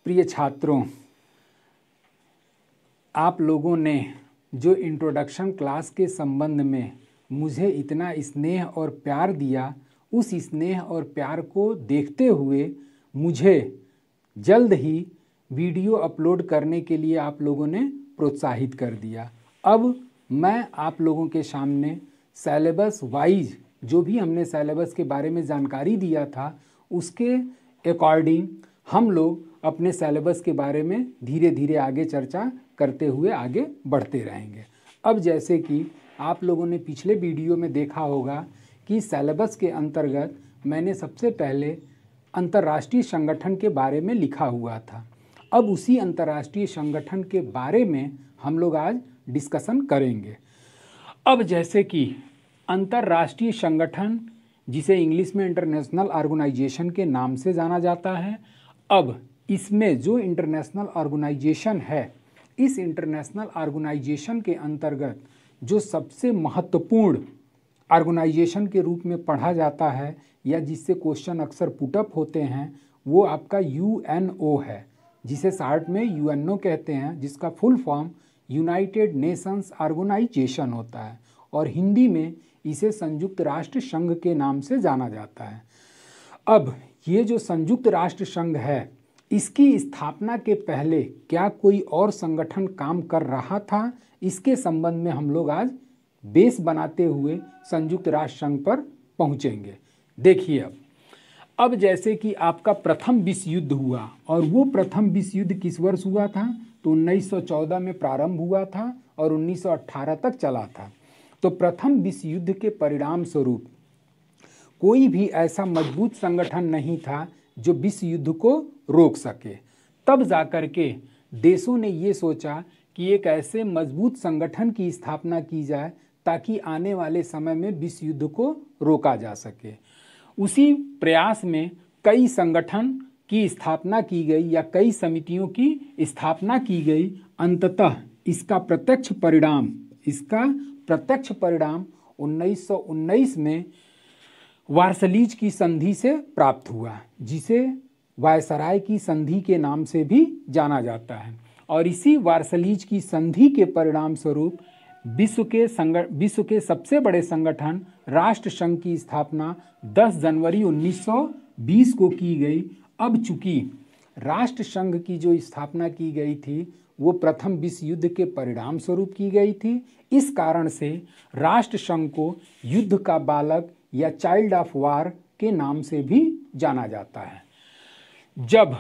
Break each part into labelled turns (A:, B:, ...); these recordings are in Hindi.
A: प्रिय छात्रों, आप लोगों ने जो इंट्रोडक्शन क्लास के संबंध में मुझे इतना स्नेह और प्यार दिया, उस स्नेह और प्यार को देखते हुए मुझे जल्द ही वीडियो अपलोड करने के लिए आप लोगों ने प्रोत्साहित कर दिया। अब मैं आप लोगों के सामने सिलेबस वाइज जो भी हमने सिलेबस के बारे में जानकारी दिया था, उसके अकॉर्डिंग हम लोग अपने सिलेबस के बारे में धीरे धीरे आगे चर्चा करते हुए आगे बढ़ते रहेंगे। अब जैसे कि आप लोगों ने पिछले वीडियो में देखा होगा कि सिलेबस के अंतर्गत मैंने सबसे पहले अंतर्राष्ट्रीय संगठन के बारे में लिखा हुआ था। अब उसी अंतर्राष्ट्रीय संगठन के बारे में हम लोग आज डिस्कशन करेंगे। अब जैसे कि अंतर्राष्ट्रीय संगठन, जिसे इंग्लिश में इंटरनेशनल ऑर्गेनाइजेशन के नाम से जाना जाता है, अब इसमें जो इंटरनेशनल ऑर्गेनाइजेशन है, इस इंटरनेशनल ऑर्गेनाइजेशन के अंतर्गत जो सबसे महत्वपूर्ण ऑर्गेनाइजेशन के रूप में पढ़ा जाता है या जिससे क्वेश्चन अक्सर पुटअप होते हैं, वो आपका यूएनओ है, जिसे शॉर्ट में यूएनओ कहते हैं, जिसका full form United Nations Organisation होता है और हिंदी में इसे संयुक्त राष्ट्र संघ के नाम से जाना जाता है। अब ये जो संयुक्त राष्ट्र संघ है, इसकी स्थापना के पहले क्या कोई और संगठन काम कर रहा था, इसके संबंध में हम लोग आज बेस बनाते हुए संयुक्त राष्ट्र संघ पर पहुंचेंगे। देखिए, अब जैसे कि आपका प्रथम विश्व युद्ध हुआ, और वो प्रथम विश्व युद्ध किस वर्ष हुआ था, तो 1914 में प्रारंभ हुआ था और 1918 तक चला था। तो प्रथम विश्व युद्ध के परिणाम स्वरूप कोई भी ऐसा मजबूत संगठन नहीं था जो विश्व युद्ध को रोक सके। तब जाकर के देशों ने ये सोचा कि एक ऐसे मजबूत संगठन की स्थापना की जाए ताकि आने वाले समय में विश्व युद्ध को रोका जा सके। उसी प्रयास में कई संगठन की स्थापना की गई या कई समितियों की स्थापना की गई। अंततः इसका प्रत्यक्ष परिणाम 1919 में वार्सलीज की संधि से प्राप्त हुआ, जिसे वायसराय की संधि के नाम से भी जाना जाता है। और इसी वार्सलीज की संधि के परिणाम स्वरूप विश्व के सबसे बड़े संगठन राष्ट्र संघ की स्थापना 10 जनवरी 1920 को की गई। अब चूंकि राष्ट्र संघ की जो स्थापना की गई थी वो प्रथम विश्व युद्ध के परिणाम स्वरूप की गई थी, इस कारण से राष्ट्र संघ को युद्ध का बालक या चाइल्ड ऑफ वार के नाम से भी जाना जाता है। जब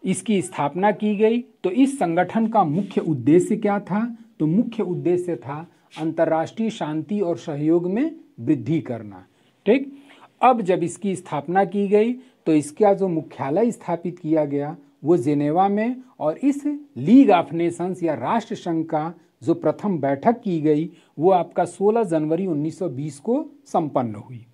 A: इसकी स्थापना की गई तो इस संगठन का मुख्य उद्देश्य क्या था, तो मुख्य उद्देश्य था अंतर्राष्ट्रीय शांति और सहयोग में वृद्धि करना। ठीक, अब जब इसकी स्थापना की गई तो इसका जो मुख्यालय स्थापित किया गया वो जेनेवा में, और इस लीग ऑफ नेशंस या राष्ट्र संघ का जो प्रथम बैठक की गई वो आपका 16 जनवरी 1920 को संपन्न हुई।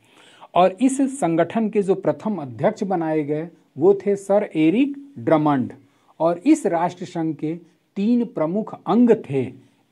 A: और इस संगठन के जो प्रथम अध्यक्ष बनाए गए वो थे सर एरिक ड्रमंड। और इस राष्ट्र संघ के 3 प्रमुख अंग थे।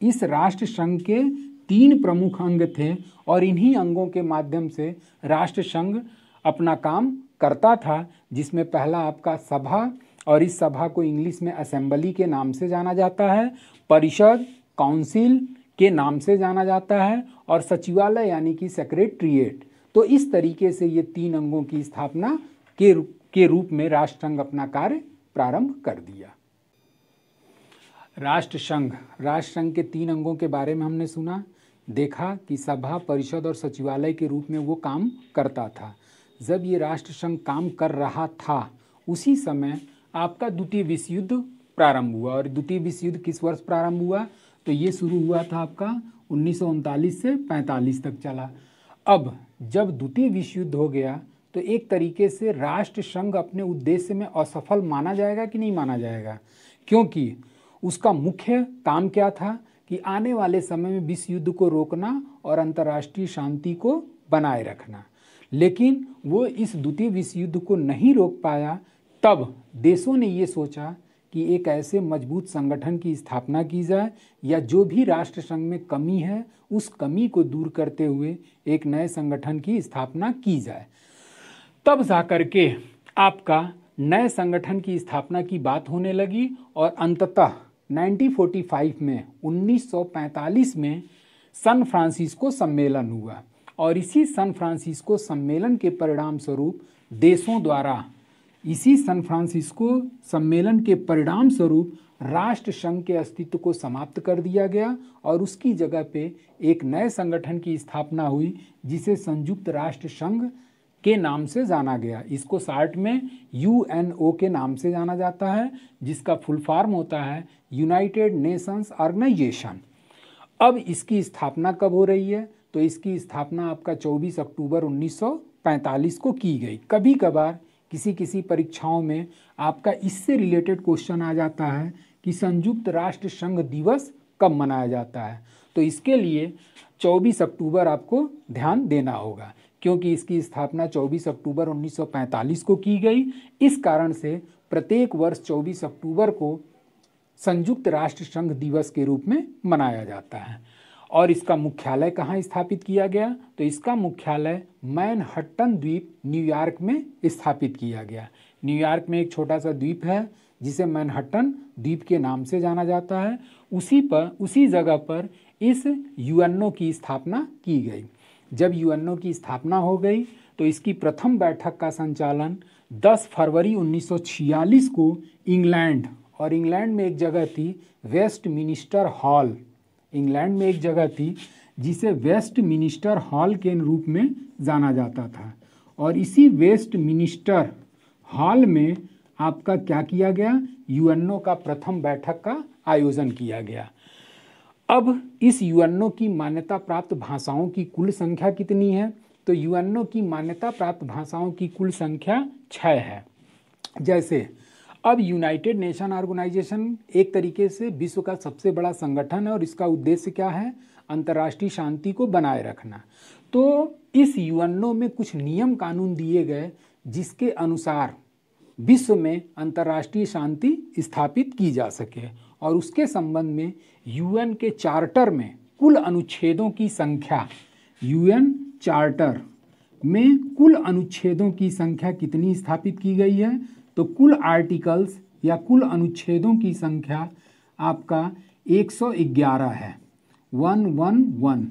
A: इस राष्ट्र संघ के 3 प्रमुख अंग थे और इन्हीं अंगों के माध्यम से राष्ट्र संघ अपना काम करता था, जिसमें पहला आपका सभा, और इस सभा को इंग्लिश में असेंबली के नाम से जाना जाता है, परिषद काउंसिल के नाम से जाना जाता है, और सचिवालय यानी कि सेक्रेटरीट। तो इस तरीके से ये 3 अंगों की स्थापना के रूप में राष्ट्र संघ अपना कार्य प्रारंभ कर दिया। राष्ट्र संघ के 3 अंगों के बारे में हमने सुना, देखा कि सभा, परिषद और सचिवालय के रूप में वो काम करता था। जब ये राष्ट्र संघ काम कर रहा था उसी समय आपका द्वितीय विश्व युद्ध प्रारंभ हुआ। और द्वितीय विश्व युद्ध किस वर्ष प्रारंभ हुआ, तो ये शुरू हुआ था आपका 1939 से 45 तक चला। अब जब द्वितीय विश्व युद्ध हो गया तो एक तरीके से राष्ट्र संघ अपने उद्देश्य में असफल माना जाएगा कि नहीं माना जाएगा, क्योंकि उसका मुख्य काम क्या था कि आने वाले समय में विश्व युद्ध को रोकना और अंतर्राष्ट्रीय शांति को बनाए रखना। लेकिन वो इस द्वितीय विश्व युद्ध को नहीं रोक पाया। तब देशों ने ये सोचा कि एक ऐसे मजबूत संगठन की स्थापना की जाए या जो भी राष्ट्र संघ में कमी है उस कमी को दूर करते हुए एक नए संगठन की स्थापना की जाए। तब जाकर के आपका नए संगठन की स्थापना की बात होने लगी और अंततः 1945 में 1945 में सैन फ्रांसिस्को सम्मेलन हुआ और इसी सैन फ्रांसिस्को सम्मेलन के परिणाम स्वरूप देशों द्वारा इसी सैन फ्रांसिस्को सम्मेलन के परिणाम स्वरूप राष्ट्र संघ के अस्तित्व को समाप्त कर दिया गया और उसकी जगह पे एक नए संगठन की स्थापना हुई जिसे संयुक्त राष्ट्र संघ के नाम से जाना गया। इसको शार्ट में यूएनओ के नाम से जाना जाता है, जिसका फुल फॉर्म होता है यूनाइटेड नेशंस ऑर्गेनाइजेशन। अब इसकी स्थापना कब हो रही है? तो इसकी स्थापना आपका 24 अक्टूबर 1945 को की गई। कभी कभार किसी परीक्षाओं में आपका इससे रिलेटेड क्वेश्चन आ जाता है कि संयुक्त राष्ट्र संघ दिवस कब मनाया जाता है, तो इसके लिए 24 अक्टूबर आपको ध्यान देना होगा क्योंकि इसकी स्थापना 24 अक्टूबर 1945 को की गई। इस कारण से प्रत्येक वर्ष 24 अक्टूबर को संयुक्त राष्ट्र संघ दिवस के रूप में मनाया जाता है। और इसका मुख्यालय कहाँ स्थापित किया गया? तो इसका मुख्यालय मैनहट्टन द्वीप न्यूयॉर्क में स्थापित किया गया। न्यूयॉर्क में एक छोटा सा द्वीप है जिसे मैनहट्टन द्वीप के नाम से जाना जाता है। उसी जगह पर इस यूएनओ की स्थापना की गई। जब यूएनओ की स्थापना हो गई तो इसकी प्रथम बैठक का संचालन 10 फरवरी 1946 को इंग्लैंड में एक जगह थी वेस्टमिनिस्टर हॉल, इंग्लैंड में एक जगह थी जिसे वेस्टमिनिस्टर हॉल के रूप में जाना जाता था और इसी वेस्टमिनिस्टर हॉल में आपका क्या किया गया? यूएनओ का प्रथम बैठक का आयोजन किया गया। अब इस यूएनओ की मान्यता प्राप्त भाषाओं की कुल संख्या कितनी है? तो यूएनओ की मान्यता प्राप्त भाषाओं की कुल संख्या 6 है। जैसे अब यूनाइटेड नेशन ऑर्गेनाइजेशन एक तरीके से विश्व का सबसे बड़ा संगठन है और इसका उद्देश्य क्या है? अंतर्राष्ट्रीय शांति को बनाए रखना। तो इस यूएनओ में कुछ नियम कानून दिए गए जिसके अनुसार विश्व में अंतर्राष्ट्रीय शांति स्थापित की जा सके और उसके संबंध में यूएन के चार्टर में कुल अनुच्छेदों की संख्या, यूएन चार्टर में कुल अनुच्छेदों की संख्या कितनी स्थापित की गई है? तो कुल आर्टिकल्स या कुल अनुच्छेदों की संख्या आपका 111 है, 111।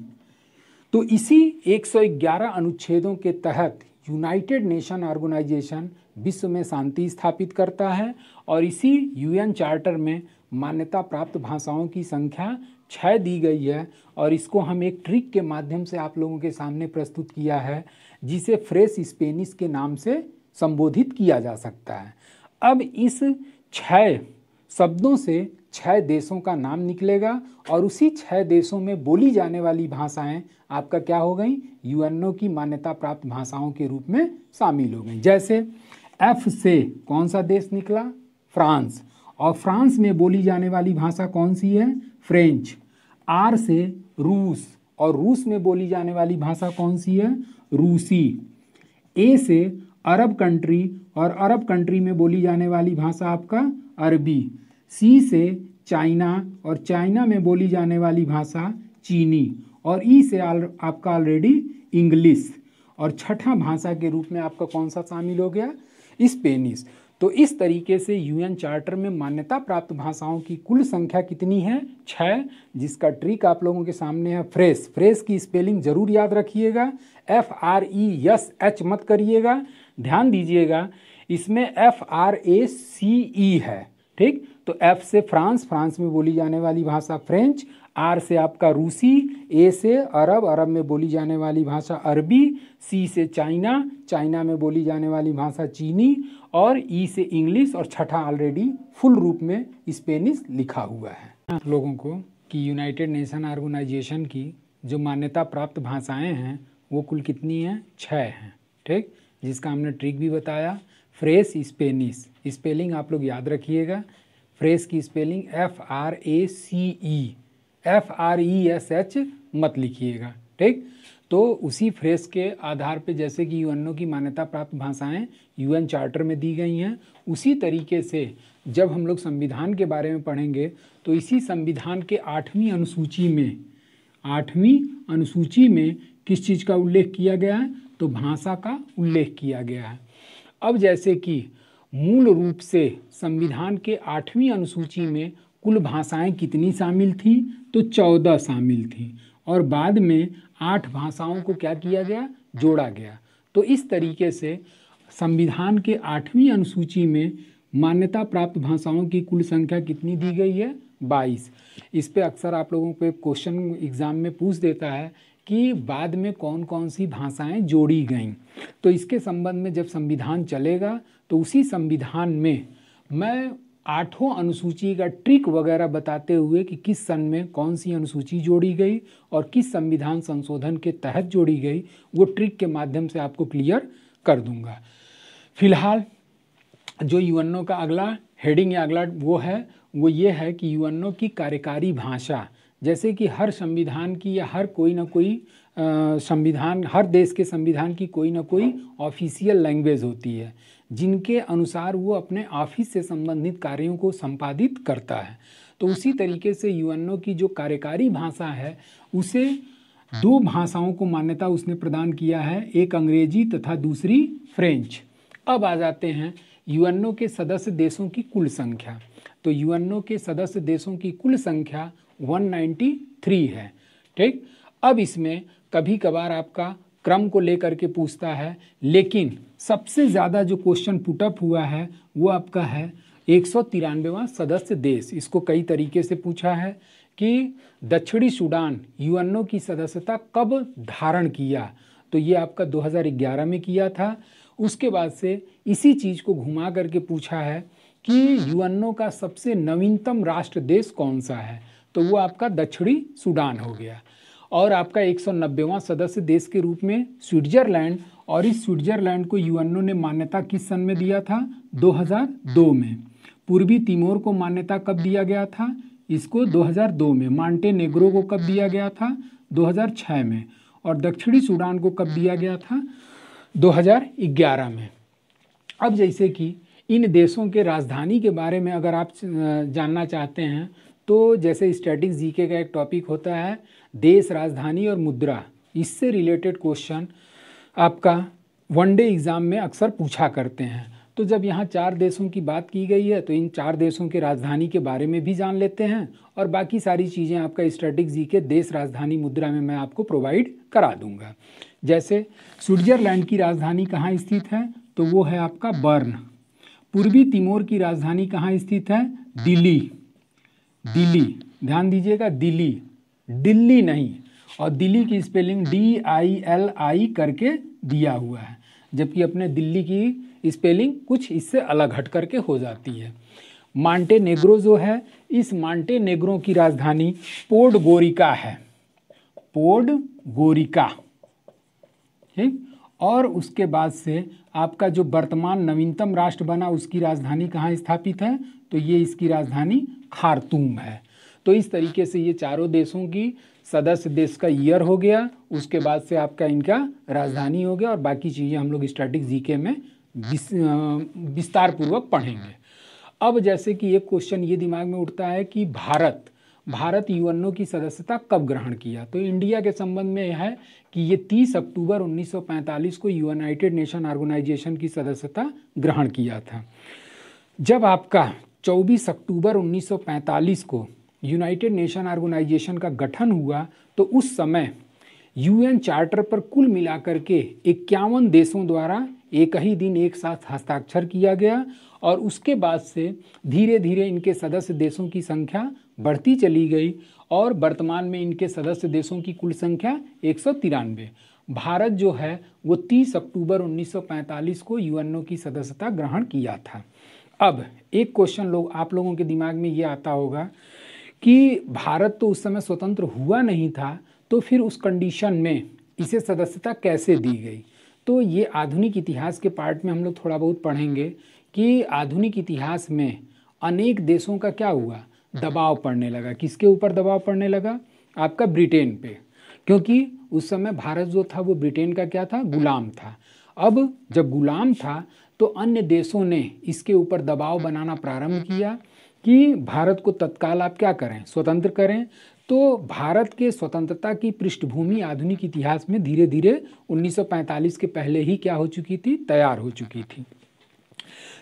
A: तो इसी 111 अनुच्छेदों के तहत यूनाइटेड नेशन ऑर्गेनाइजेशन विश्व में शांति स्थापित करता है और इसी यूएन चार्टर में मान्यता प्राप्त भाषाओं की संख्या 6 दी गई है और इसको हम एक ट्रिक के माध्यम से आप लोगों के सामने प्रस्तुत किया है जिसे फ्रेश स्पेनिश के नाम से संबोधित किया जा सकता है। अब इस 6 शब्दों से 6 देशों का नाम निकलेगा और उसी 6 देशों में बोली जाने वाली भाषाएं आपका क्या हो गई? यूएनओ की मान्यता प्राप्त भाषाओं के रूप में शामिल हो गई। जैसे एफ से कौन सा देश निकला? फ्रांस, और फ्रांस में बोली जाने वाली भाषा कौन सी है? फ्रेंच। आर से रूस, और रूस में बोली जाने वाली भाषा कौन सी है? रूसी। ए से अरब कंट्री, और अरब कंट्री में बोली जाने वाली भाषा आपका अरबी। सी से चाइना, और चाइना में बोली जाने वाली भाषा चीनी। और ई से आपका ऑलरेडी इंग्लिश। और छठा भाषा के रूप में आपका कौन सा शामिल हो गया? स्पेनिश। तो इस तरीके से यूएन चार्टर में मान्यता प्राप्त भाषाओं की कुल संख्या कितनी है? 6, जिसका ट्रिक आप लोगों के सामने है फ्रेश। फ्रेश की स्पेलिंग जरूर याद रखिएगा, FRESH मत करिएगा, ध्यान दीजिएगा इसमें FRACE है, ठीक। तो F से फ्रांस, फ्रांस में बोली जाने वाली भाषा फ्रेंच। R से आपका रूसी। A से अरब, अरब में बोली जाने वाली भाषा अरबी। C से चाइना, चाइना में बोली जाने वाली भाषा चीनी। और E से इंग्लिश, और छठा ऑलरेडी फुल रूप में स्पेनिश लिखा हुआ है। आप लोगों को कि यूनाइटेड नेशन ऑर्गेनाइजेशन की जो मान्यता प्राप्त भाषाएं हैं वो कुल कितनी हैं? 6 हैं, ठीक, जिसका हमने ट्रिक भी बताया। फ्रेश स्पेनिश, स्पेलिंग आप लोग याद रखिएगा। फ्रेश की स्पेलिंग FRACE, FRESH मत लिखिएगा, ठीक। तो उसी फ्रेश के आधार पे जैसे कि यूएनओ की मान्यता प्राप्त भाषाएं यूएन चार्टर में दी गई हैं, उसी तरीके से जब हम लोग संविधान के बारे में पढ़ेंगे तो इसी संविधान के 8वीं अनुसूची में किस चीज़ का उल्लेख किया गया है? तो भाषा का उल्लेख किया गया है। अब जैसे कि मूल रूप से संविधान के 8वीं अनुसूची में कुल भाषाएं कितनी शामिल थी? तो 14 शामिल थी और बाद में 8 भाषाओं को क्या किया गया? जोड़ा गया। तो इस तरीके से संविधान के 8वीं अनुसूची में मान्यता प्राप्त भाषाओं की कुल संख्या कितनी दी गई है? 22। इस पे अक्सर आप लोगों को क्वेश्चन एग्जाम में पूछ देता है कि बाद में कौन कौन सी भाषाएं जोड़ी गईं। तो इसके संबंध में जब संविधान चलेगा तो उसी संविधान में मैं 8वां अनुसूची का ट्रिक वगैरह बताते हुए कि किस सन में कौन सी अनुसूची जोड़ी गई और किस संविधान संशोधन के तहत जोड़ी गई, वो ट्रिक के माध्यम से आपको क्लियर कर दूंगा। फिलहाल जो यूएनओ का अगला हेडिंग या अगला वो ये है कि यूएनओ की कार्यकारी भाषा, जैसे कि हर संविधान की या हर कोई ना कोई संविधान, हर देश के संविधान की कोई ना कोई ऑफिशियल लैंग्वेज होती है जिनके अनुसार वो अपने ऑफिस से संबंधित कार्यों को संपादित करता है। तो उसी तरीके से यूएनओ की जो कार्यकारी भाषा है उसे 2 भाषाओं को मान्यता उसने प्रदान किया है, एक अंग्रेजी तथा दूसरी फ्रेंच। अब आ जाते हैं यूएनओ के सदस्य देशों की कुल संख्या। तो यूएनओ के सदस्य देशों की कुल संख्या 193 है। ठीक, अब इसमें कभी कभार आपका क्रम को लेकर के पूछता है, लेकिन सबसे ज़्यादा जो क्वेश्चन पुटअप हुआ है वो आपका है 193वां सदस्य देश। इसको कई तरीके से पूछा है कि दक्षिणी सूडान यूएनओ की सदस्यता कब धारण किया? तो ये आपका 2011 में किया था। उसके बाद से इसी चीज़ को घुमा करके पूछा है कि यूएनओ का सबसे नवीनतम राष्ट्र देश कौन सा है? तो वो आपका दक्षिणी सूडान हो गया। और आपका 190वां सदस्य देश के रूप में स्विट्जरलैंड, और इस स्विट्जरलैंड को यूएनओ ने मान्यता किस सन में दिया था? 2002 में। पूर्वी तिमोर को मान्यता कब दिया गया था? इसको 2002 में। मांटेनेग्रो को कब दिया गया था? 2006 में। और दक्षिणी सूडान को कब दिया गया था? 2011 में। अब जैसे कि इन देशों के राजधानी के बारे में अगर आप जानना चाहते हैं तो जैसे स्टैटिक जीके का एक टॉपिक होता है देश, राजधानी और मुद्रा, इससे रिलेटेड क्वेश्चन आपका वनडे एग्ज़ाम में अक्सर पूछा करते हैं। तो जब यहाँ 4 देशों की बात की गई है तो इन 4 देशों के राजधानी के बारे में भी जान लेते हैं और बाकी सारी चीज़ें आपका स्टैटिक जीके देश, राजधानी, मुद्रा में मैं आपको प्रोवाइड करा दूंगा। जैसे स्विट्जरलैंड की राजधानी कहाँ स्थित है? तो वो है आपका बर्न। पूर्वी तिमोर की राजधानी कहाँ स्थित है? दिल्ली। दिल्ली, ध्यान दीजिएगा, दिल्ली, दिल्ली नहीं। और दिल्ली की स्पेलिंग DILI करके दिया हुआ है, जबकि अपने दिल्ली की स्पेलिंग कुछ इससे अलग हट करके हो जाती है। मांटेनेग्रो जो है, इस मांटेनेग्रो की राजधानी पोडगोरिका है। पोडगोरिका, ठीक। और उसके बाद से आपका जो वर्तमान नवीनतम राष्ट्र बना उसकी राजधानी कहाँ स्थापित है? तो ये इसकी राजधानी खार्तूम है। तो इस तरीके से ये चारों देशों की सदस्य देश का ईयर हो गया, उसके बाद से आपका इनका राजधानी हो गया और बाकी चीज़ें हम लोग स्टैटिक जीके में विस्तार पूर्वक पढ़ेंगे। अब जैसे कि एक क्वेश्चन ये दिमाग में उठता है कि भारत यूएनओ की सदस्यता कब ग्रहण किया? तो इंडिया के संबंध में यह है कि ये 30 अक्टूबर 1945 को यूनाइटेड नेशन ऑर्गेनाइजेशन की सदस्यता ग्रहण किया था। जब आपका 24 अक्टूबर 1945 को यूनाइटेड नेशन ऑर्गेनाइजेशन का गठन हुआ तो उस समय यूएन चार्टर पर कुल मिलाकर के 51 देशों द्वारा एक ही दिन एक साथ हस्ताक्षर किया गया और उसके बाद से धीरे धीरे इनके सदस्य देशों की संख्या बढ़ती चली गई और वर्तमान में इनके सदस्य देशों की कुल संख्या 193। भारत जो है वो 30 अक्टूबर 1945 को यूएनओ की सदस्यता ग्रहण किया था। अब एक क्वेश्चन आप लोगों के दिमाग में ये आता होगा कि भारत तो उस समय स्वतंत्र हुआ नहीं था, तो फिर उस कंडीशन में इसे सदस्यता कैसे दी गई? तो ये आधुनिक इतिहास के पार्ट में हम लोग थोड़ा बहुत पढ़ेंगे कि आधुनिक इतिहास में अनेक देशों का क्या हुआ, दबाव पड़ने लगा। किसके ऊपर दबाव पड़ने लगा? आपका ब्रिटेन पे, क्योंकि उस समय भारत जो था वो ब्रिटेन का क्या था, गुलाम था। अब जब गुलाम था तो अन्य देशों ने इसके ऊपर दबाव बनाना प्रारंभ किया कि भारत को तत्काल आप क्या करें, स्वतंत्र करें। तो भारत के स्वतंत्रता की पृष्ठभूमि आधुनिक इतिहास में धीरे धीरे 1945 के पहले ही क्या हो चुकी थी, तैयार हो चुकी थी।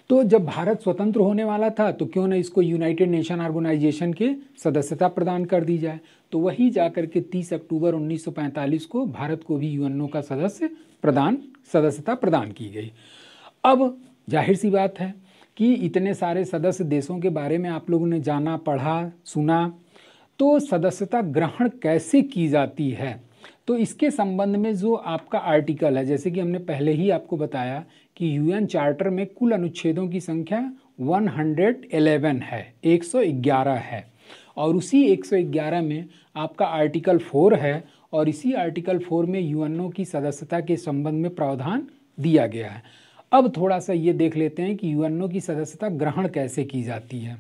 A: तो जब भारत स्वतंत्र होने वाला था तो क्यों ना इसको यूनाइटेड नेशन ऑर्गेनाइजेशन के सदस्यता प्रदान कर दी जाए। तो वही जाकर के 30 अक्टूबर 1945 को भारत को भी यूएनओ का सदस्यता प्रदान की गई। अब जाहिर सी बात है कि इतने सारे सदस्य देशों के बारे में आप लोगों ने जाना, पढ़ा, सुना, तो सदस्यता ग्रहण कैसे की जाती है, तो इसके संबंध में जो आपका आर्टिकल है, जैसे कि हमने पहले ही आपको बताया कि यूएन चार्टर में कुल अनुच्छेदों की संख्या 111 है, 111 है, और उसी 111 में आपका आर्टिकल 4 है, और इसी आर्टिकल 4 में यूएनओ की सदस्यता के संबंध में प्रावधान दिया गया है। अब थोड़ा सा ये देख लेते हैं कि यूएनओ की सदस्यता ग्रहण कैसे की जाती है।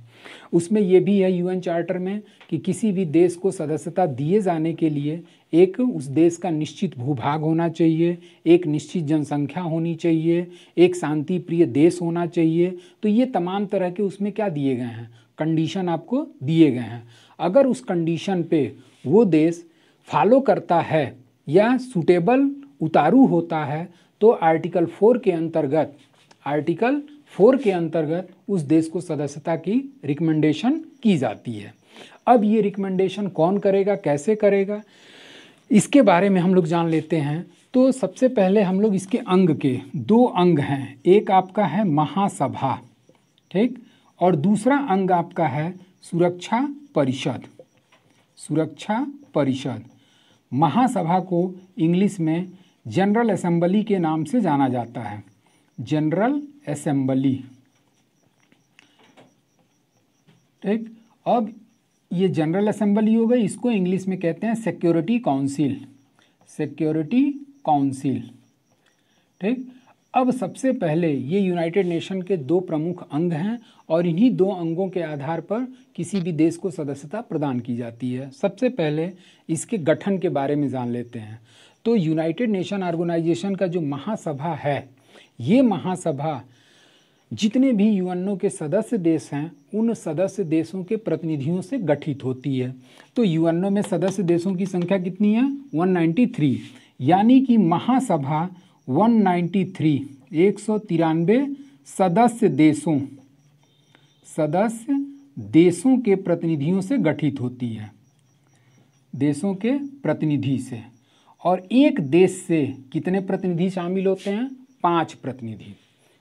A: उसमें ये भी है यूएन चार्टर में कि किसी भी देश को सदस्यता दिए जाने के लिए एक उस देश का निश्चित भूभाग होना चाहिए, एक निश्चित जनसंख्या होनी चाहिए, एक शांति प्रिय देश होना चाहिए। तो ये तमाम तरह के उसमें क्या दिए गए हैं, कंडीशन आपको दिए गए हैं। अगर उस कंडीशन पे वो देश फॉलो करता है या सूटेबल उतारू होता है तो आर्टिकल 4 के अंतर्गत उस देश को सदस्यता की रिकमेंडेशन की जाती है। अब ये रिकमेंडेशन कौन करेगा, कैसे करेगा, इसके बारे में हम लोग जान लेते हैं। तो सबसे पहले हम लोग इसके अंग के 2 अंग हैं, एक आपका है महासभा, ठीक, और दूसरा अंग आपका है सुरक्षा परिषद। महासभा को इंग्लिश में जनरल असेंबली के नाम से जाना जाता है, जनरल असेंबली, ठीक। अब ये जनरल असेंबली हो गई, इसको इंग्लिश में कहते हैं सिक्योरिटी काउंसिल, ठीक। अब सबसे पहले ये यूनाइटेड नेशन के 2 प्रमुख अंग हैं और इन्हीं 2 अंगों के आधार पर किसी भी देश को सदस्यता प्रदान की जाती है। सबसे पहले इसके गठन के बारे में जान लेते हैं। तो यूनाइटेड नेशन ऑर्गेनाइजेशन का जो महासभा है, ये महासभा जितने भी यूएनओ के सदस्य देश हैं उन सदस्य देशों के प्रतिनिधियों से गठित होती है। तो यूएनओ में सदस्य देशों की संख्या कितनी है, 193, यानी कि महासभा 193 193 सदस्य देशों के प्रतिनिधियों से गठित होती है, देशों के प्रतिनिधि से। और एक देश से कितने प्रतिनिधि शामिल होते हैं, 5 प्रतिनिधि।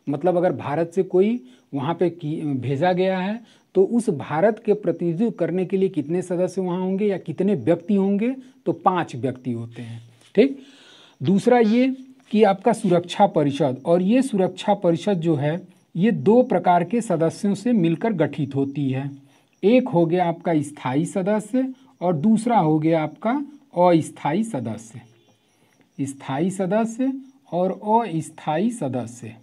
A: मतलब अगर भारत से कोई वहाँ पे भेजा गया है तो उस भारत के प्रतिनिधित्व करने के लिए कितने सदस्य वहाँ होंगे या कितने व्यक्ति होंगे, तो 5 व्यक्ति होते हैं, ठीक। दूसरा ये कि आपका सुरक्षा परिषद, और ये सुरक्षा परिषद जो है ये 2 प्रकार के सदस्यों से मिलकर गठित होती है। एक हो गया आपका स्थायी सदस्य और दूसरा हो गया आपका अस्थायी सदस्य, स्थायी सदस्य और अस्थायी सदस्य।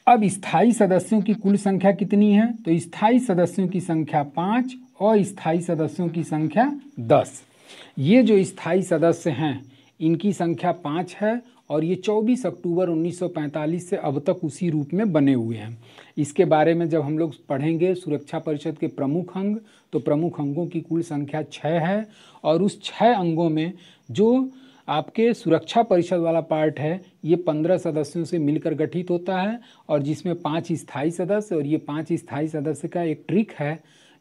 A: अब स्थायी सदस्यों की कुल संख्या कितनी है, तो स्थायी सदस्यों की संख्या 5, अस्थायी सदस्यों की संख्या 10। ये जो स्थायी सदस्य हैं इनकी संख्या 5 है और ये 24 अक्टूबर 1945 से अब तक उसी रूप में बने हुए हैं। इसके बारे में जब हम लोग पढ़ेंगे सुरक्षा परिषद के प्रमुख अंग, तो प्रमुख अंगों की कुल संख्या 6 है और उस 6 अंगों में जो आपके सुरक्षा परिषद वाला पार्ट है ये 15 सदस्यों से मिलकर गठित होता है और जिसमें 5 स्थायी सदस्य, और ये 5 स्थायी सदस्य का एक ट्रिक है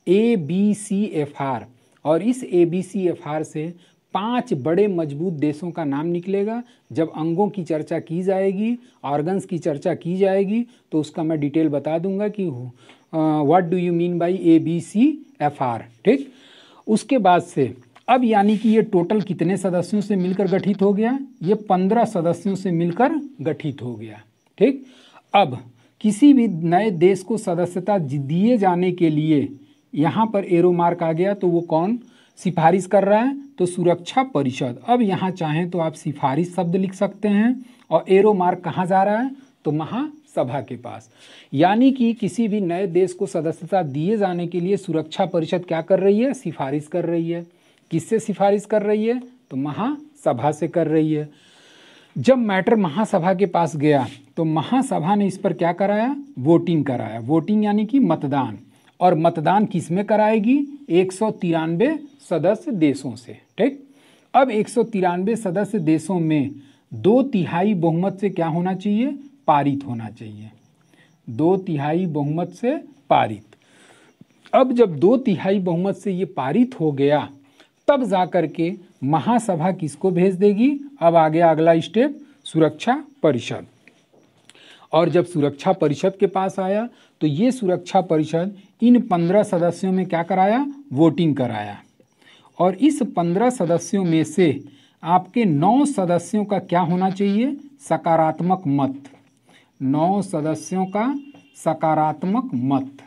A: ABCFR, और इस ABCFR से 5 बड़े मजबूत देशों का नाम निकलेगा। जब अंगों की चर्चा की जाएगी, ऑर्गन्स की चर्चा की जाएगी, तो उसका मैं डिटेल बता दूंगा कि what do you mean by ABCFR, ठीक। उसके बाद से अब यानी कि ये टोटल कितने सदस्यों से मिलकर गठित हो गया, ये 15 सदस्यों से मिलकर गठित हो गया, ठीक। अब किसी भी नए देश को सदस्यता दिए जाने के लिए यहाँ पर एरो मार्क आ गया, तो वो कौन सिफारिश कर रहा है, तो सुरक्षा परिषद। अब यहाँ चाहें तो आप सिफारिश शब्द लिख सकते हैं और एरो मार्क कहाँ जा रहा है, तो महासभा के पास। यानी कि किसी भी नए देश को सदस्यता दिए जाने के लिए सुरक्षा परिषद क्या कर रही है, सिफारिश कर रही है। किससे सिफारिश कर रही है, तो महासभा से कर रही है। जब मैटर महासभा के पास गया तो महासभा ने इस पर क्या कराया, वोटिंग कराया। वोटिंग यानी कि मतदान, और मतदान किस में कराएगी, 193 सदस्य देशों से, ठीक। अब 193 सदस्य देशों में 2/3 बहुमत से क्या होना चाहिए, पारित होना चाहिए, 2/3 बहुमत से पारित। अब जब 2/3 बहुमत से ये पारित हो गया तब जा कर के महासभा किसको भेज देगी, अब आ गया अगला स्टेप, सुरक्षा परिषद। और जब सुरक्षा परिषद के पास आया तो ये सुरक्षा परिषद इन 15 सदस्यों में क्या कराया, वोटिंग कराया। और इस 15 सदस्यों में से आपके 9 सदस्यों का क्या होना चाहिए, सकारात्मक मत, 9 सदस्यों का सकारात्मक मत।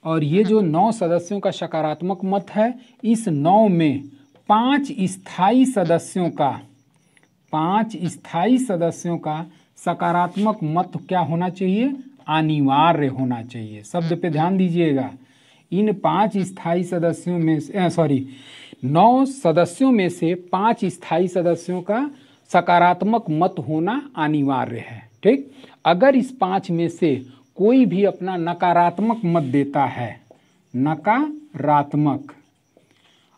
A: और ये जो 9 सदस्यों का सकारात्मक मत है, इस 9 में 5 स्थायी सदस्यों का सकारात्मक मत क्या होना चाहिए, अनिवार्य होना चाहिए। शब्द पे ध्यान दीजिएगा, इन 5 स्थायी सदस्यों में 9 सदस्यों में से 5 स्थायी सदस्यों का सकारात्मक मत होना अनिवार्य है। ठीक, अगर इस 5 में से कोई भी अपना नकारात्मक मत देता है, नकारात्मक,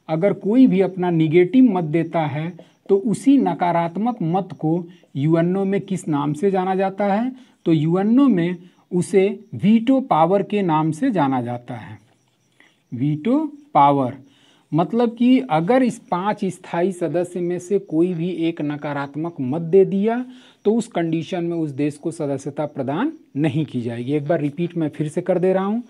A: अगर कोई भी अपना निगेटिव मत देता है तो उसी नकारात्मक मत को यूएनओ में किस नाम से जाना जाता है, तो यूएनओ में उसे वीटो पावर के नाम से जाना जाता है। वीटो पावर मतलब कि अगर इस 5 स्थायी सदस्य में से कोई भी एक नकारात्मक मत दे दिया तो उस कंडीशन में उस देश को सदस्यता प्रदान नहीं की जाएगी। एक बार रिपीट मैं फिर से कर दे रहा हूँ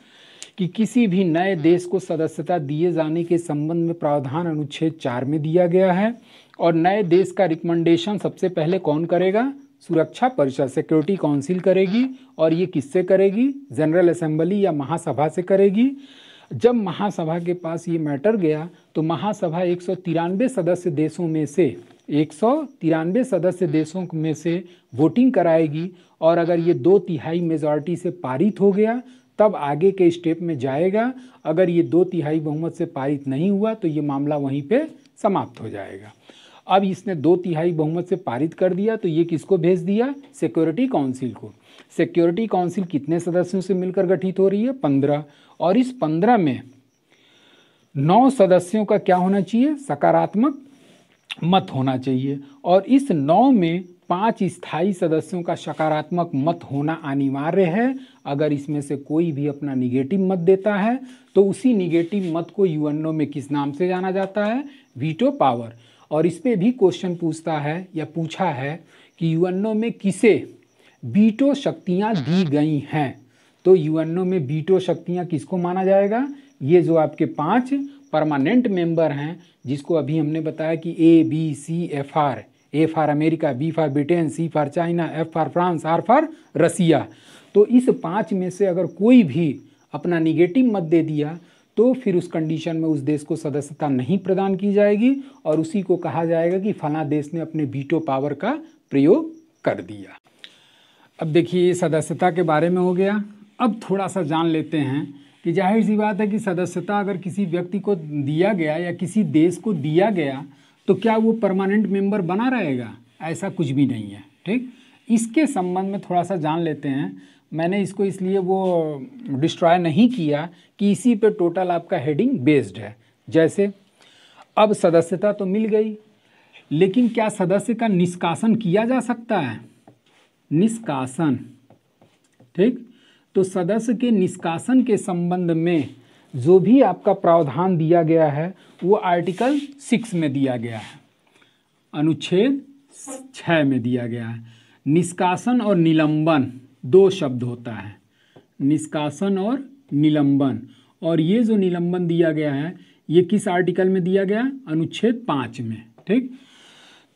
A: कि किसी भी नए देश को सदस्यता दिए जाने के संबंध में प्रावधान अनुच्छेद 4 में दिया गया है। और नए देश का रिकमेंडेशन सबसे पहले कौन करेगा, सुरक्षा परिषद, सिक्योरिटी काउंसिल करेगी। और ये किससे करेगी, जनरल असेंबली या महासभा से करेगी। जब महासभा के पास ये मैटर गया तो महासभा 193 सदस्य देशों में से 193 सदस्य देशों में से वोटिंग कराएगी। और अगर ये 2/3 मेजॉरिटी से पारित हो गया तब आगे के स्टेप में जाएगा। अगर ये 2/3 बहुमत से पारित नहीं हुआ तो ये मामला वहीं पे समाप्त हो जाएगा। अब इसने 2/3 बहुमत से पारित कर दिया तो ये किसको भेज दिया, सिक्योरिटी काउंसिल को। सिक्योरिटी काउंसिल कितने सदस्यों से मिलकर गठित हो रही है, 15। और इस 15 में 9 सदस्यों का क्या होना चाहिए, सकारात्मक मत होना चाहिए। और इस 9 में 5 स्थायी सदस्यों का सकारात्मक मत होना अनिवार्य है। अगर इसमें से कोई भी अपना निगेटिव मत देता है तो उसी निगेटिव मत को यूएनओ में किस नाम से जाना जाता है, वीटो पावर। और इस पे भी क्वेश्चन पूछता है या पूछा है कि यूएनओ में किसे वीटो शक्तियां दी गई हैं, तो यूएनओ में वीटो शक्तियां किसको माना जाएगा, ये जो आपके 5 परमानेंट मेंबर हैं जिसको अभी हमने बताया कि ABCFR, A for America, B for Britain, C for China, F for France, R for Russia. तो इस 5 में से अगर कोई भी अपना निगेटिव मत दे दिया तो फिर उस कंडीशन में उस देश को सदस्यता नहीं प्रदान की जाएगी और उसी को कहा जाएगा कि फला देश ने अपने वीटो पावर का प्रयोग कर दिया। अब देखिए ये सदस्यता के बारे में हो गया। अब थोड़ा सा जान लेते हैं कि जाहिर सी बात है कि सदस्यता अगर किसी व्यक्ति को दिया गया या किसी देश को दिया गया तो क्या वो परमानेंट मेंबर बना रहेगा, ऐसा कुछ भी नहीं है। ठीक, इसके संबंध में थोड़ा सा जान लेते हैं। मैंने इसको इसलिए वो डिस्ट्रॉय नहीं किया कि इसी पे टोटल आपका हेडिंग बेस्ड है। जैसे अब सदस्यता तो मिल गई, लेकिन क्या सदस्य का निष्कासन किया जा सकता है, निष्कासन। ठीक, तो सदस्य के निष्कासन के संबंध में जो भी आपका प्रावधान दिया गया है वो आर्टिकल 6 में दिया गया है, अनुच्छेद 6 में दिया गया है। निष्कासन और निलंबन 2 शब्द होता है, निष्कासन और निलंबन। और ये जो निलंबन दिया गया है ये किस आर्टिकल में दिया गया, अनुच्छेद 5 में। ठीक,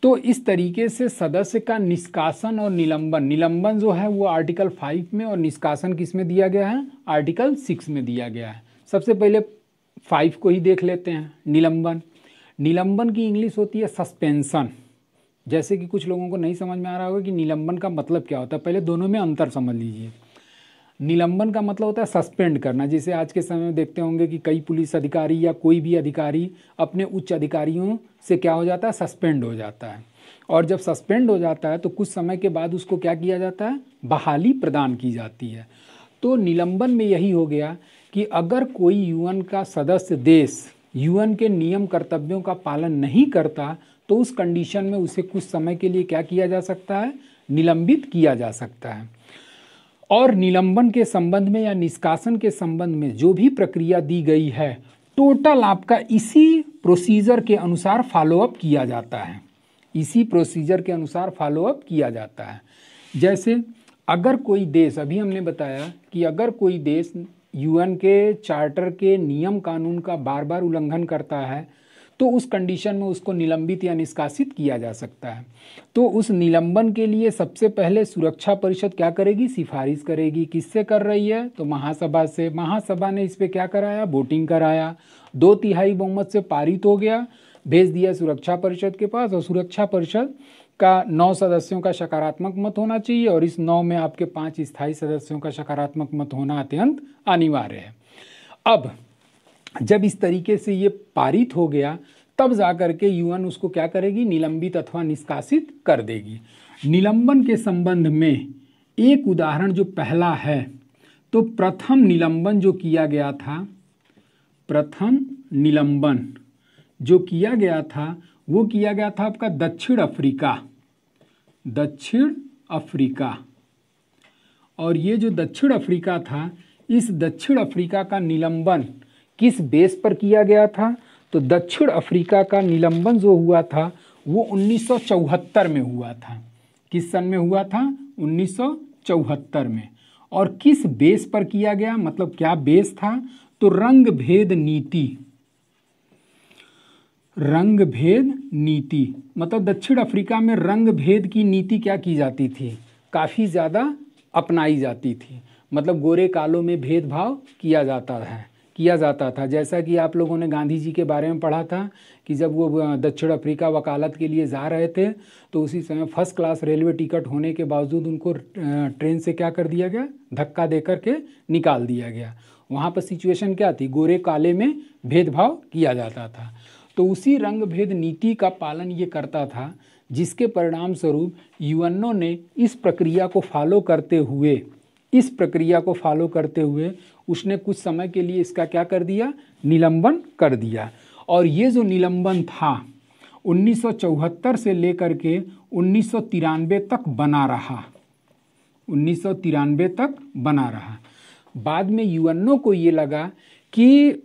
A: तो इस तरीके से सदस्य का निष्कासन और निलंबन, निलंबन जो है वो आर्टिकल 5 में और निष्कासन किस में दिया गया है, आर्टिकल 6 में दिया गया है। सबसे पहले 5 को ही देख लेते हैं, निलंबन। निलंबन की इंग्लिश होती है सस्पेंशन। जैसे कि कुछ लोगों को नहीं समझ में आ रहा होगा कि निलंबन का मतलब क्या होता है, पहले दोनों में अंतर समझ लीजिए। निलंबन का मतलब होता है सस्पेंड करना। जैसे आज के समय में देखते होंगे कि कई पुलिस अधिकारी या कोई भी अधिकारी अपने उच्च अधिकारियों से क्या हो जाता है, सस्पेंड हो जाता है। और जब सस्पेंड हो जाता है तो कुछ समय के बाद उसको क्या किया जाता है, बहाली प्रदान की जाती है। तो निलंबन में यही हो गया कि अगर कोई यूएन का सदस्य देश यूएन के नियम कर्तव्यों का पालन नहीं करता तो उस कंडीशन में उसे कुछ समय के लिए क्या किया जा सकता है, निलंबित किया जा सकता है। और निलंबन के संबंध में या निष्कासन के संबंध में जो भी प्रक्रिया दी गई है टोटल आपका इसी प्रोसीजर के अनुसार फॉलोअप किया जाता है, इसी प्रोसीजर के अनुसार फॉलोअप किया जाता है। जैसे अगर कोई देश, अभी हमने बताया कि अगर कोई देश यूएन के चार्टर के नियम कानून का बार बार उल्लंघन करता है तो उस कंडीशन में उसको निलंबित या निष्कासित किया जा सकता है। तो उस निलंबन के लिए सबसे पहले सुरक्षा परिषद क्या करेगी, सिफारिश करेगी। किससे कर रही है, तो महासभा से। महासभा ने इस पे क्या कराया, वोटिंग कराया, 2/3 बहुमत से पारित हो गया, भेज दिया सुरक्षा परिषद के पास। और सुरक्षा परिषद का 9 सदस्यों का सकारात्मक मत होना चाहिए और इस 9 में आपके 5 स्थायी सदस्यों का सकारात्मक मत होना अत्यंत अनिवार्य है। अब जब इस तरीके से ये पारित हो गया तब जाकर के यूएन उसको क्या करेगी, निलंबित अथवा निष्कासित कर देगी। निलंबन के संबंध में एक उदाहरण जो पहला है, तो प्रथम निलंबन जो किया गया था, प्रथम निलंबन जो किया गया था वो किया गया था आपका दक्षिण अफ्रीका, दक्षिण अफ्रीका। और ये जो दक्षिण अफ्रीका था, इस दक्षिण अफ्रीका का निलंबन किस बेस पर किया गया था, तो दक्षिण अफ्रीका का निलंबन जो हुआ था वो 1974 में हुआ था। किस सन में हुआ था, 1974 में। और किस बेस पर किया गया, मतलब क्या बेस था, तो रंग भेद नीति, रंग भेद नीति। मतलब दक्षिण अफ्रीका में रंग भेद की नीति क्या की जाती थी, काफ़ी ज़्यादा अपनाई जाती थी। मतलब गोरे कालों में भेदभाव किया जाता था। जैसा कि आप लोगों ने गांधी जी के बारे में पढ़ा था कि जब वो दक्षिण अफ्रीका वकालत के लिए जा रहे थे तो उसी समय फर्स्ट क्लास रेलवे टिकट होने के बावजूद उनको ट्रेन से क्या कर दिया गया, धक्का दे करके निकाल दिया गया। वहाँ पर सिचुएशन क्या थी, गोरे काले में भेदभाव किया जाता था। तो उसी रंग भेद नीति का पालन ये करता था, जिसके परिणाम स्वरूप यूएनओ ने इस प्रक्रिया को फॉलो करते हुए उसने कुछ समय के लिए इसका क्या कर दिया, निलंबन कर दिया। और ये जो निलंबन था 1974 से लेकर के 1993 तक बना रहा, 1993 तक बना रहा। बाद में यूएनओ को ये लगा कि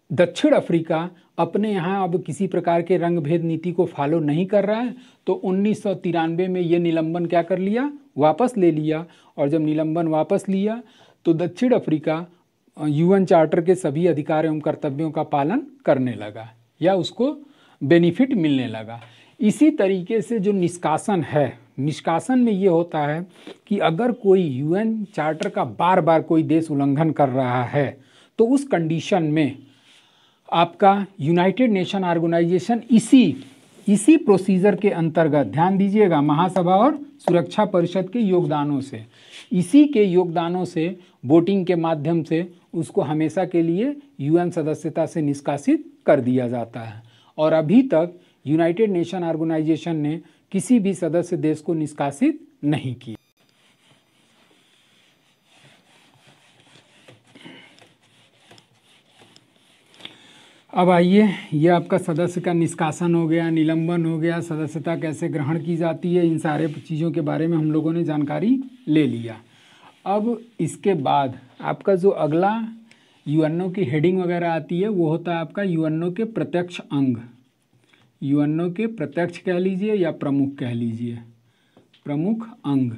A: दक्षिण अफ्रीका अपने यहाँ अब किसी प्रकार के रंग भेद नीति को फॉलो नहीं कर रहा है, तो 1993 में ये निलंबन क्या कर लिया, वापस ले लिया। और जब निलंबन वापस लिया तो दक्षिण अफ्रीका यूएन चार्टर के सभी अधिकार एवं कर्तव्यों का पालन करने लगा या उसको बेनिफिट मिलने लगा। इसी तरीके से जो निष्कासन है, निष्कासन में ये होता है कि अगर कोई यूएन चार्टर का बार बार कोई देश उल्लंघन कर रहा है तो उस कंडीशन में आपका यूनाइटेड नेशन ऑर्गेनाइजेशन इसी प्रोसीजर के अंतर्गत, ध्यान दीजिएगा, महासभा और सुरक्षा परिषद के योगदानों से, इसी के योगदानों से, वोटिंग के माध्यम से उसको हमेशा के लिए यूएन सदस्यता से निष्कासित कर दिया जाता है। और अभी तक यूनाइटेड नेशन ऑर्गेनाइजेशन ने किसी भी सदस्य देश को निष्कासित नहीं किया। अब आइए, ये आपका सदस्य का निष्कासन हो गया, निलंबन हो गया, सदस्यता कैसे ग्रहण की जाती है, इन सारे चीज़ों के बारे में हम लोगों ने जानकारी ले लिया। अब इसके बाद आपका जो अगला यूएनओ की हेडिंग वगैरह आती है वो होता है आपका यूएनओ के प्रत्यक्ष अंग, यूएनओ के प्रत्यक्ष कह लीजिए या प्रमुख कह लीजिए, प्रमुख अंग।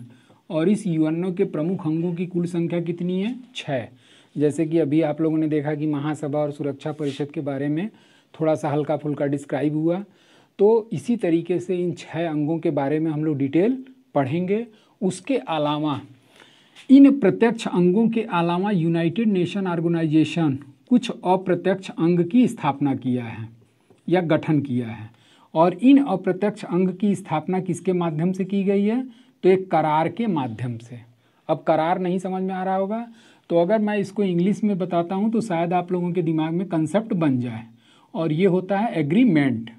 A: और इस यूएनओ के प्रमुख अंगों की कुल संख्या कितनी है, 6। जैसे कि अभी आप लोगों ने देखा कि महासभा और सुरक्षा परिषद के बारे में थोड़ा सा हल्का फुल्का डिस्क्राइब हुआ, तो इसी तरीके से इन 6 अंगों के बारे में हम लोग डिटेल पढ़ेंगे। उसके अलावा इन प्रत्यक्ष अंगों के अलावा यूनाइटेड नेशन ऑर्गेनाइजेशन कुछ अप्रत्यक्ष अंग की स्थापना किया है या गठन किया है। और इन अप्रत्यक्ष अंग की स्थापना किसके माध्यम से की गई है, तो एक करार के माध्यम से। अब करार नहीं समझ में आ रहा होगा, तो अगर मैं इसको इंग्लिश में बताता हूँ तो शायद आप लोगों के दिमाग में कंसेप्ट बन जाए, और ये होता है एग्रीमेंट।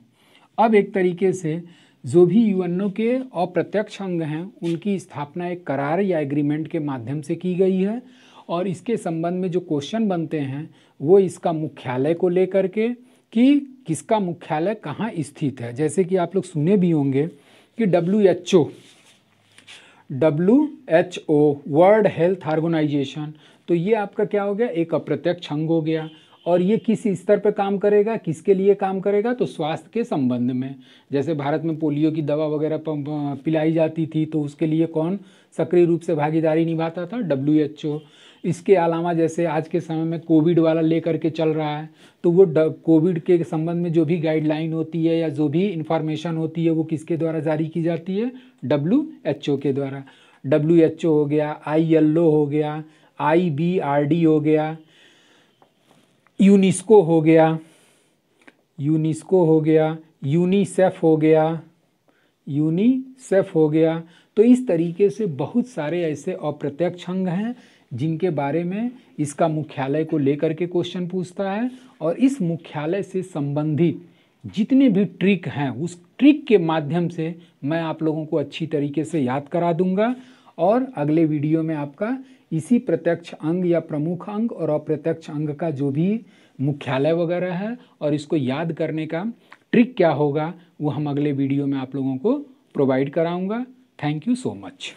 A: अब एक तरीके से जो भी यूएनओ के अप्रत्यक्ष अंग हैं उनकी स्थापना एक करार या एग्रीमेंट के माध्यम से की गई है। और इसके संबंध में जो क्वेश्चन बनते हैं वो इसका मुख्यालय को लेकर के कि किसका मुख्यालय कहाँ स्थित है। जैसे कि आप लोग सुने भी होंगे कि WHO वर्ल्ड हेल्थ ऑर्गेनाइजेशन, तो ये आपका क्या हो गया, एक अप्रत्यक्ष अंग हो गया। और ये किस स्तर पर काम करेगा, किसके लिए काम करेगा, तो स्वास्थ्य के संबंध में। जैसे भारत में पोलियो की दवा वगैरह पिलाई जाती थी, तो उसके लिए कौन सक्रिय रूप से भागीदारी निभाता था, WHO। इसके अलावा जैसे आज के समय में कोविड वाला लेकर के चल रहा है, तो वो कोविड के संबंध में जो भी गाइडलाइन होती है या जो भी इंफॉर्मेशन होती है वो किसके द्वारा जारी की जाती है, WHO के द्वारा। WHO हो गया, ILO हो गया, IBRD हो गया, यूनेस्को हो गया, यूनिसेफ हो गया। तो इस तरीके से बहुत सारे ऐसे अप्रत्यक्ष अंग हैं जिनके बारे में इसका मुख्यालय को लेकर के क्वेश्चन पूछता है, और इस मुख्यालय से संबंधित जितने भी ट्रिक हैं उस ट्रिक के माध्यम से मैं आप लोगों को अच्छी तरीके से याद करा दूंगा। और अगले वीडियो में आपका इसी प्रत्यक्ष अंग या प्रमुख अंग और अप्रत्यक्ष अंग का जो भी मुख्यालय वगैरह है और इसको याद करने का ट्रिक क्या होगा वो हम अगले वीडियो में आप लोगों को प्रोवाइड कराऊंगा। Thank you so much.